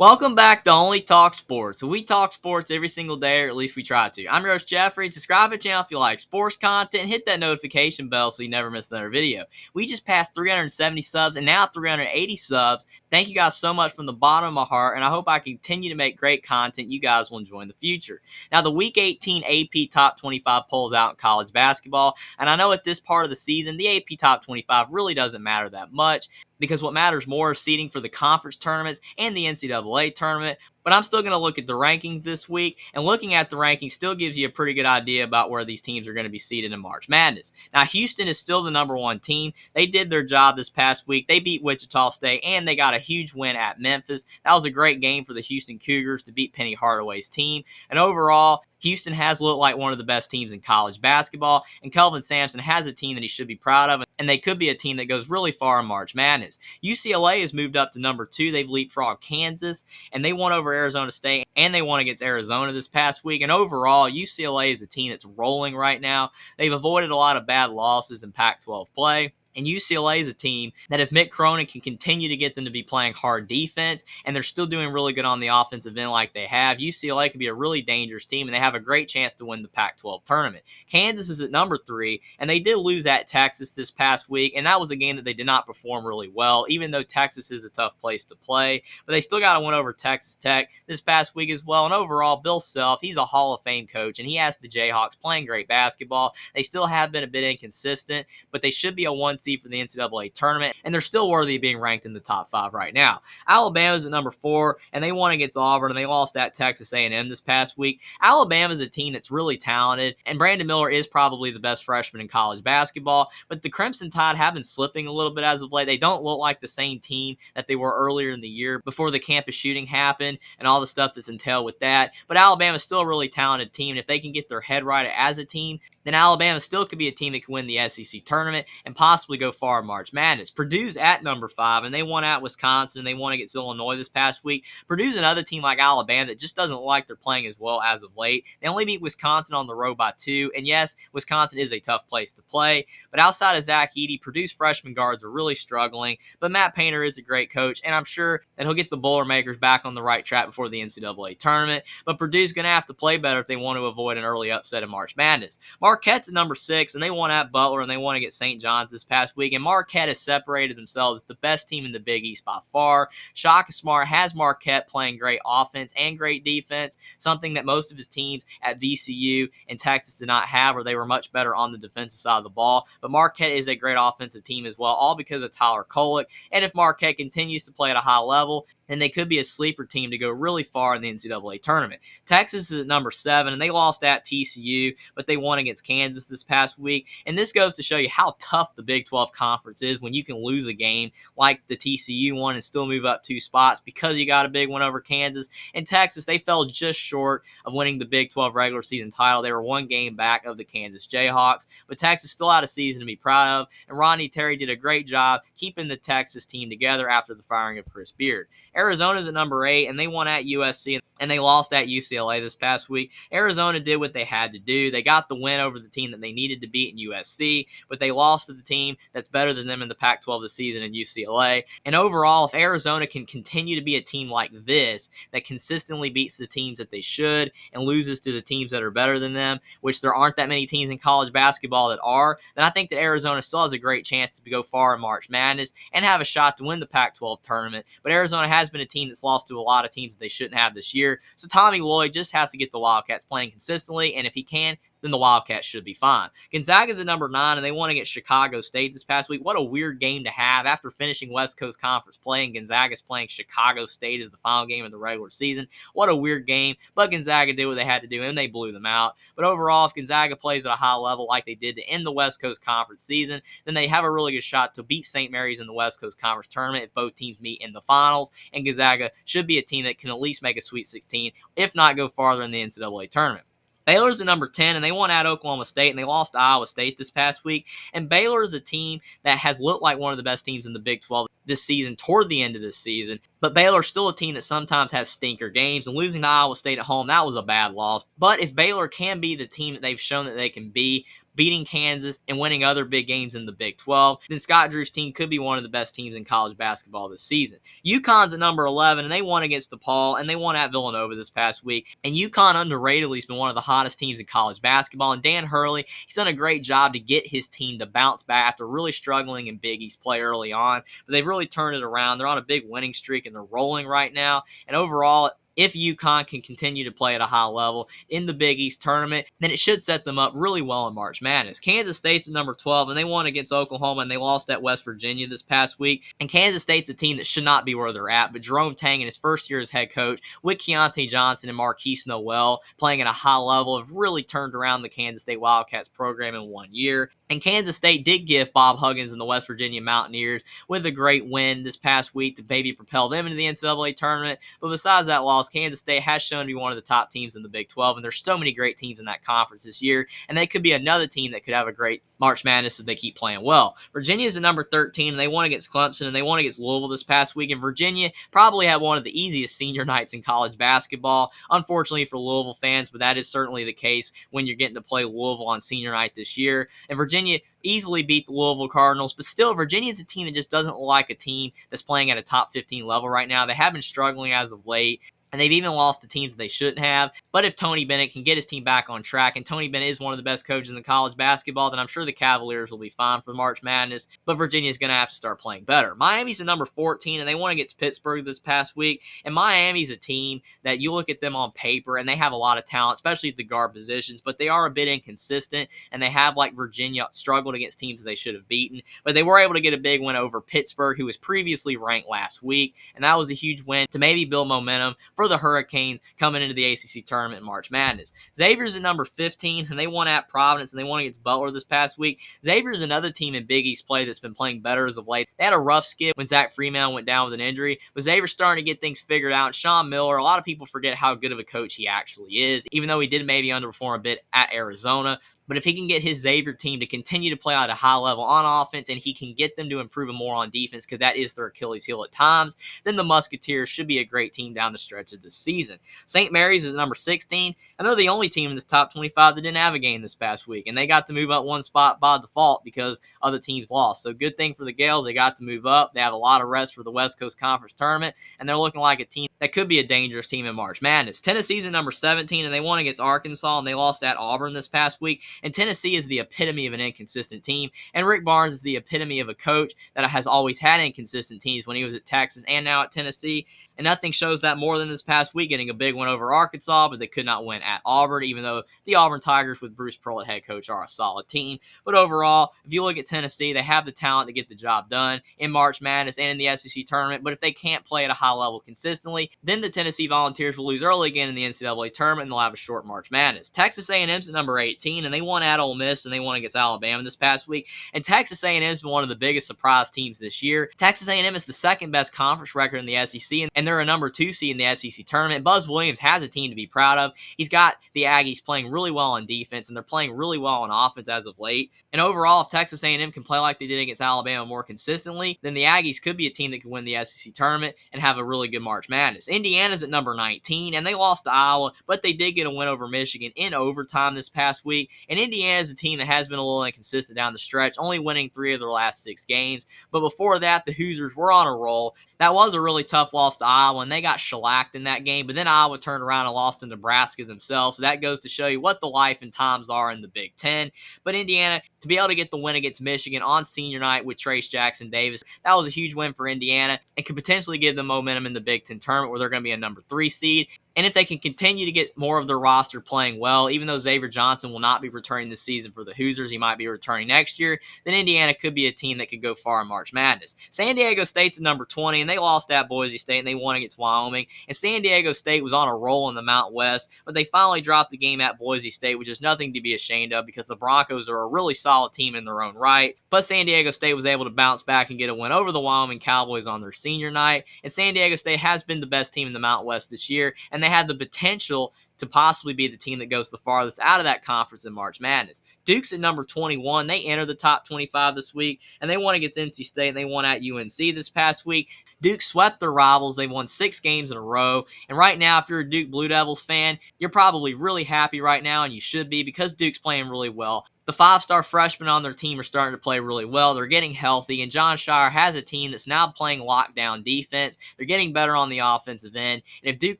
Welcome back to Only Talk Sports. We talk sports every single day, or at least we try to. I'm your host, Jeffrey. Subscribe to the channel if you like sports content. Hit that notification bell so you never miss another video. We just passed 370 subs and now 380 subs. Thank you guys so much from the bottom of my heart, and I hope I continue to make great content you guys will enjoy in the future. Now, the Week 18 AP Top 25 polls out in college basketball, and I know at this part of the season, the AP Top 25 really doesn't matter that much, because what matters more is seeding for the conference tournaments and the NCAA tournament. But I'm still going to look at the rankings this week, and looking at the rankings still gives you a pretty good idea about where these teams are going to be seeded in March Madness. Now, Houston is still the number one team. They did their job this past week. They beat Wichita State, and they got a huge win at Memphis. That was a great game for the Houston Cougars to beat Penny Hardaway's team. And overall, Houston has looked like one of the best teams in college basketball, and Kelvin Sampson has a team that he should be proud of, and they could be a team that goes really far in March Madness. UCLA has moved up to number 2. They've leapfrogged Kansas, and they won over Arizona State, and they won against Arizona this past week. And overall, UCLA is a team that's rolling right now. They've avoided a lot of bad losses in Pac-12 play. And UCLA is a team that if Mick Cronin can continue to get them to be playing hard defense, and they're still doing really good on the offensive end like they have, UCLA could be a really dangerous team, and they have a great chance to win the Pac-12 tournament. Kansas is at number 3, and they did lose at Texas this past week, and that was a game that they did not perform really well, even though Texas is a tough place to play. But they still got to win over Texas Tech this past week as well. And overall, Bill Self, he's a Hall of Fame coach, and he has the Jayhawks playing great basketball. They still have been a bit inconsistent, but they should be a 1 seed for the NCAA tournament, and they're still worthy of being ranked in the top 5 right now. Alabama's at number 4, and they won against Auburn, and they lost at Texas A&M this past week. Alabama's a team that's really talented, and Brandon Miller is probably the best freshman in college basketball, but the Crimson Tide have been slipping a little bit as of late. They don't look like the same team that they were earlier in the year before the campus shooting happened and all the stuff that's entailed with that. But Alabama's still a really talented team, and if they can get their head right as a team, then Alabama still could be a team that can win the SEC tournament and possibly go far in March Madness. Purdue's at number 5, and they won at Wisconsin, and they won against Illinois this past week. Purdue's another team like Alabama that just doesn't look like they're playing as well as of late. They only beat Wisconsin on the road by 2, and yes, Wisconsin is a tough place to play, but outside of Zach Edey, Purdue's freshman guards are really struggling, but Matt Painter is a great coach, and I'm sure that he'll get the Boilermakers back on the right track before the NCAA tournament, but Purdue's going to have to play better if they want to avoid an early upset in March Madness. Marquette's at number 6, and they won at Butler, and they won against St. John's this past week, and Marquette has separated themselves as the best team in the Big East by far. Shaka Smart has Marquette playing great offense and great defense, something that most of his teams at VCU and Texas did not have, where they were much better on the defensive side of the ball. But Marquette is a great offensive team as well, all because of Tyler Kolek. And if Marquette continues to play at a high level, then they could be a sleeper team to go really far in the NCAA tournament. Texas is at number 7, and they lost at TCU, but they won against Kansas this past week. And this goes to show you how tough the Big 12 Conference is when you can lose a game like the TCU one and still move up 2 spots because you got a big one over Kansas. And Texas, they fell just short of winning the Big 12 regular season title. They were 1 game back of the Kansas Jayhawks, but Texas still had a season to be proud of, and Rodney Terry did a great job keeping the Texas team together after the firing of Chris Beard. Arizona's at number 8, and they won at USC, and they lost at UCLA this past week. Arizona did what they had to do. They got the win over the team that they needed to beat in USC, but they lost to the team that's better than them in the Pac-12 this season in UCLA. And overall, if Arizona can continue to be a team like this, that consistently beats the teams that they should and loses to the teams that are better than them, which there aren't that many teams in college basketball that are, then I think that Arizona still has a great chance to go far in March Madness and have a shot to win the Pac-12 tournament. But Arizona has been a team that's lost to a lot of teams that they shouldn't have this year. So Tommy Lloyd just has to get the Wildcats playing consistently, and if he can, then the Wildcats should be fine. Gonzaga's at number 9, and they won against Chicago State this past week. What a weird game to have after finishing West Coast Conference play, and Gonzaga's playing Chicago State as the final game of the regular season. What a weird game, but Gonzaga did what they had to do, and they blew them out. But overall, if Gonzaga plays at a high level like they did to end the West Coast Conference season, then they have a really good shot to beat St. Mary's in the West Coast Conference tournament if both teams meet in the finals, and Gonzaga should be a team that can at least make a Sweet 16, if not go farther in the NCAA tournament. Baylor's at number 10, and they won at Oklahoma State, and they lost to Iowa State this past week. And Baylor is a team that has looked like one of the best teams in the Big 12 this season toward the end of this season. But Baylor's still a team that sometimes has stinker games, and losing to Iowa State at home, that was a bad loss. But if Baylor can be the team that they've shown that they can be beating Kansas and winning other big games in the Big 12, then Scott Drew's team could be one of the best teams in college basketball this season. UConn's at number 11, and they won against DePaul, and they won at Villanova this past week. And UConn underratedly has been one of the hottest teams in college basketball. And Dan Hurley, he's done a great job to get his team to bounce back after really struggling in Big East play early on. But they've really turned it around. They're on a big winning streak, and they're rolling right now. And overall, if UConn can continue to play at a high level in the Big East tournament, then it should set them up really well in March Madness. Kansas State's at number 12, and they won against Oklahoma, and they lost at West Virginia this past week. And Kansas State's a team that should not be where they're at, but Jerome Tang in his first year as head coach, with Keontae Johnson and Marquise Noel playing at a high level, have really turned around the Kansas State Wildcats program in 1 year. And Kansas State did give Bob Huggins and the West Virginia Mountaineers with a great win this past week to maybe propel them into the NCAA tournament. But besides that loss, Kansas State has shown to be one of the top teams in the Big 12, and there's so many great teams in that conference this year, and they could be another team that could have a great March Madness if they keep playing well. Virginia's at number 13, and they won against Clemson, and they won against Louisville this past week, and Virginia probably had one of the easiest senior nights in college basketball, unfortunately for Louisville fans, but that is certainly the case when you're getting to play Louisville on senior night this year. And Virginia easily beat the Louisville Cardinals, but still, Virginia's a team that just doesn't look like a team that's playing at a top 15 level right now. They have been struggling as of late, and they've even lost to teams they shouldn't have. But if Tony Bennett can get his team back on track, and Tony Bennett is one of the best coaches in college basketball, then I'm sure the Cavaliers will be fine for March Madness. But Virginia's going to have to start playing better. Miami's at number 14, and they won against Pittsburgh this past week. And Miami's a team that you look at them on paper, and they have a lot of talent, especially at the guard positions, but they are a bit inconsistent, and they have, like Virginia, struggled against teams they should have beaten. But they were able to get a big win over Pittsburgh, who was previously ranked last week, and that was a huge win to maybe build momentum for the Hurricanes coming into the ACC tournament in March Madness. Xavier's at number 15, and they won at Providence, and they won against Butler this past week. Xavier's another team in Big East play that's been playing better as of late. They had a rough skip when Zach Freeman went down with an injury, but Xavier's starting to get things figured out. Sean Miller, a lot of people forget how good of a coach he actually is, even though he did maybe underperform a bit at Arizona. But if he can get his Xavier team to continue to play at a high level on offense, and he can get them to improve more on defense, because that is their Achilles heel at times, then the Musketeers should be a great team down the stretch of this season. St. Mary's is number 16, and they're the only team in this top 25 that didn't have a game this past week, and they got to move up one spot by default because other teams lost. So good thing for the Gales, they got to move up. They have a lot of rest for the West Coast Conference tournament, and they're looking like a team that could be a dangerous team in March Madness. Tennessee's at number 17, and they won against Arkansas, and they lost at Auburn this past week. And Tennessee is the epitome of an inconsistent team, and Rick Barnes is the epitome of a coach that has always had inconsistent teams when he was at Texas and now at Tennessee. And nothing shows that more than this past week, getting a big win over Arkansas, but they could not win at Auburn, even though the Auburn Tigers with Bruce Pearl at head coach are a solid team. But overall, if you look at Tennessee, they have the talent to get the job done in March Madness and in the SEC tournament. But if they can't play at a high level consistently, then the Tennessee Volunteers will lose early again in the NCAA tournament, and they'll have a short March Madness. Texas A&M's at number 18, and they won at Ole Miss, and they won against Alabama this past week. And Texas A&M's been one of the biggest surprise teams this year. Texas A&M is the second best conference record in the SEC, and they're a number 2 seed in the SEC tournament. Buzz Williams has a team to be proud of. He's got the Aggies playing really well on defense, and they're playing really well on offense as of late. And overall, if Texas A&M can play like they did against Alabama more consistently, then the Aggies could be a team that can win the SEC tournament and have a really good March Madness. Indiana's at number 19, and they lost to Iowa, but they did get a win over Michigan in overtime this past week. And Indiana's a team that has been a little inconsistent down the stretch, only winning 3 of their last 6 games. But before that, the Hoosiers were on a roll. That was a really tough loss to Iowa, and they got shellacked in that game. But then Iowa turned around and lost to Nebraska themselves. So that goes to show you what the life and times are in the Big Ten. But Indiana, to be able to get the win against Michigan on senior night with Trace Jackson Davis, that was a huge win for Indiana and could potentially give them momentum in the Big Ten tournament, where they're going to be a number 3 seed. And if they can continue to get more of their roster playing well, even though Xavier Johnson will not be returning this season for the Hoosiers, he might be returning next year, then Indiana could be a team that could go far in March Madness. San Diego State's at number 20, and they lost at Boise State, and they won against Wyoming. And San Diego State was on a roll in the Mountain West, but they finally dropped the game at Boise State, which is nothing to be ashamed of because the Broncos are a really solid team in their own right. But San Diego State was able to bounce back and get a win over the Wyoming Cowboys on their senior night. And San Diego State has been the best team in the Mountain West this year, and they had the potential to possibly be the team that goes the farthest out of that conference in March Madness. Duke's at number 21. They entered the top 25 this week, and they won against NC State, and they won at UNC this past week. Duke swept their rivals. They won 6 games in a row, and right now, if you're a Duke Blue Devils fan, you're probably really happy right now, and you should be, because Duke's playing really well. The five-star freshmen on their team are starting to play really well. They're getting healthy, and John Shire has a team that's now playing lockdown defense. They're getting better on the offensive end, and if Duke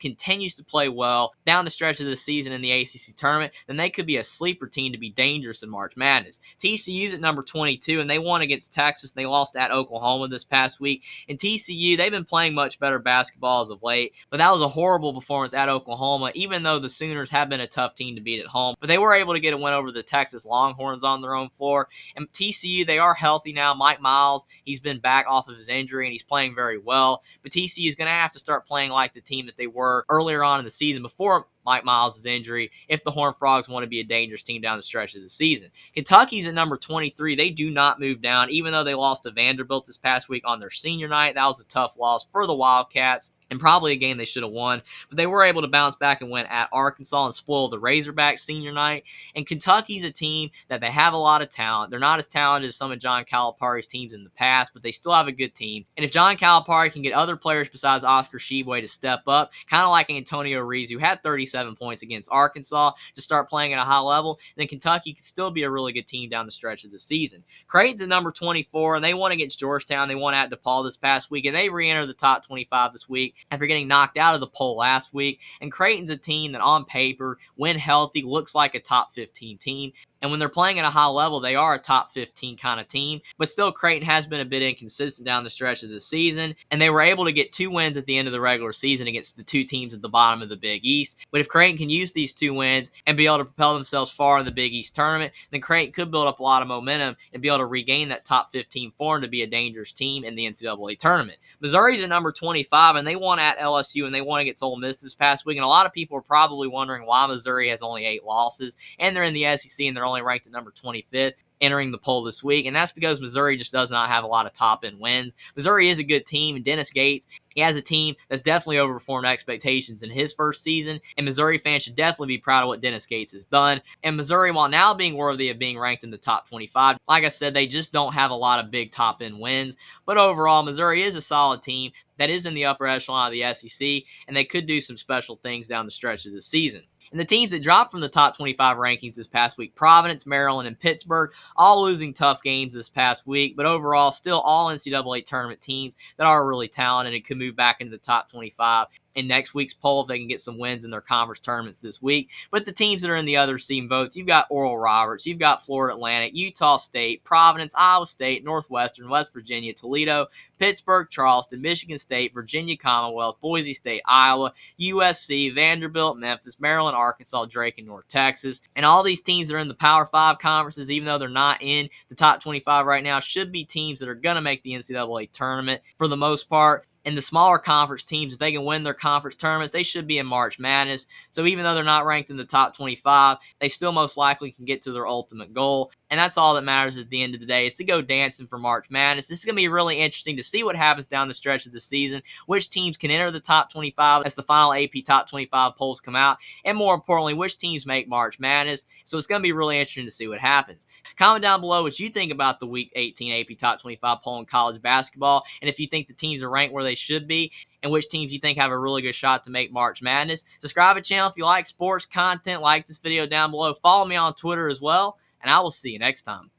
continues to play well down the stretch of the season in the ACC tournament, then they could be a sleeper team to be dangerous in March Madness. TCU's at number 22, and they won against Texas. They lost at Oklahoma this past week. And TCU, they've been playing much better basketball as of late, but that was a horrible performance at Oklahoma, even though the Sooners have been a tough team to beat at home. But they were able to get a win over the Texas Longhorns on their own floor. And TCU, they are healthy now. Mike Miles, he's been back off of his injury, and he's playing very well. But TCU is going to have to start playing like the team that they were earlier on in the season before Mike Miles' injury if the Horned Frogs want to be a dangerous team down the stretch of the season. Kentucky's at number 23. They do not move down, even though they lost to Vanderbilt this past week on their senior night. That was a tough loss for the Wildcats, and probably a game they should have won. But they were able to bounce back and win at Arkansas and spoil the Razorbacks senior night. And Kentucky's a team that they have a lot of talent. They're not as talented as some of John Calipari's teams in the past, but they still have a good team. And if John Calipari can get other players besides Oscar Tshiebwe to step up, kind of like Antonio Reeves, who had 37 points against Arkansas, to start playing at a high level, then Kentucky could still be a really good team down the stretch of the season. Creighton's at number 24, and they won against Georgetown. They won at DePaul this past week, and they re-entered the top 25 this week after getting knocked out of the poll last week. And Creighton's a team that on paper, when healthy, looks like a top 15 team. And when they're playing at a high level, they are a top 15 kind of team. But still, Creighton has been a bit inconsistent down the stretch of the season. And they were able to get 2 wins at the end of the regular season against the 2 teams at the bottom of the Big East. But if Creighton can use these 2 wins and be able to propel themselves far in the Big East tournament, then Creighton could build up a lot of momentum and be able to regain that top 15 form to be a dangerous team in the NCAA tournament. Missouri's at number 25, and they won at LSU, and they won against Ole Miss this past week. And a lot of people are probably wondering why Missouri has only 8 losses, and they're in the SEC, and they're only ranked at number 25th entering the poll this week, and that's because Missouri just does not have a lot of top-end wins. Missouri is a good team, and Dennis Gates, he has a team that's definitely overperformed expectations in his first season, and Missouri fans should definitely be proud of what Dennis Gates has done. And Missouri, while now being worthy of being ranked in the top 25, like I said, they just don't have a lot of big top-end wins. But overall, Missouri is a solid team that is in the upper echelon of the SEC, and they could do some special things down the stretch of the season. And the teams that dropped from the top 25 rankings this past week, Providence, Maryland, and Pittsburgh, all losing tough games this past week, but overall still all NCAA tournament teams that are really talented and could move back into the top 25 in next week's poll if they can get some wins in their conference tournaments this week. But the teams that are in the other team votes, you've got Oral Roberts, you've got Florida Atlantic, Utah State, Providence, Iowa State, Northwestern, West Virginia, Toledo, Pittsburgh, Charleston, Michigan State, Virginia Commonwealth, Boise State, Iowa, USC, Vanderbilt, Memphis, Maryland, Arkansas, Drake, and North Texas. And all these teams that are in the Power 5 conferences, even though they're not in the top 25 right now, should be teams that are going to make the NCAA tournament for the most part. And the smaller conference teams, if they can win their conference tournaments, they should be in March Madness. So even though they're not ranked in the top 25, they still most likely can get to their ultimate goal. And that's all that matters at the end of the day, is to go dancing for March Madness. This is going to be really interesting to see what happens down the stretch of the season, which teams can enter the top 25 as the final AP top 25 polls come out, and more importantly, which teams make March Madness. So it's going to be really interesting to see what happens. Comment down below what you think about the Week 18 AP Top 25 poll in college basketball, and if you think the teams are ranked where they should be, and which teams you think have a really good shot to make March Madness. Subscribe to the channel if you like sports content. Like this video down below. Follow me on Twitter as well, and I will see you next time.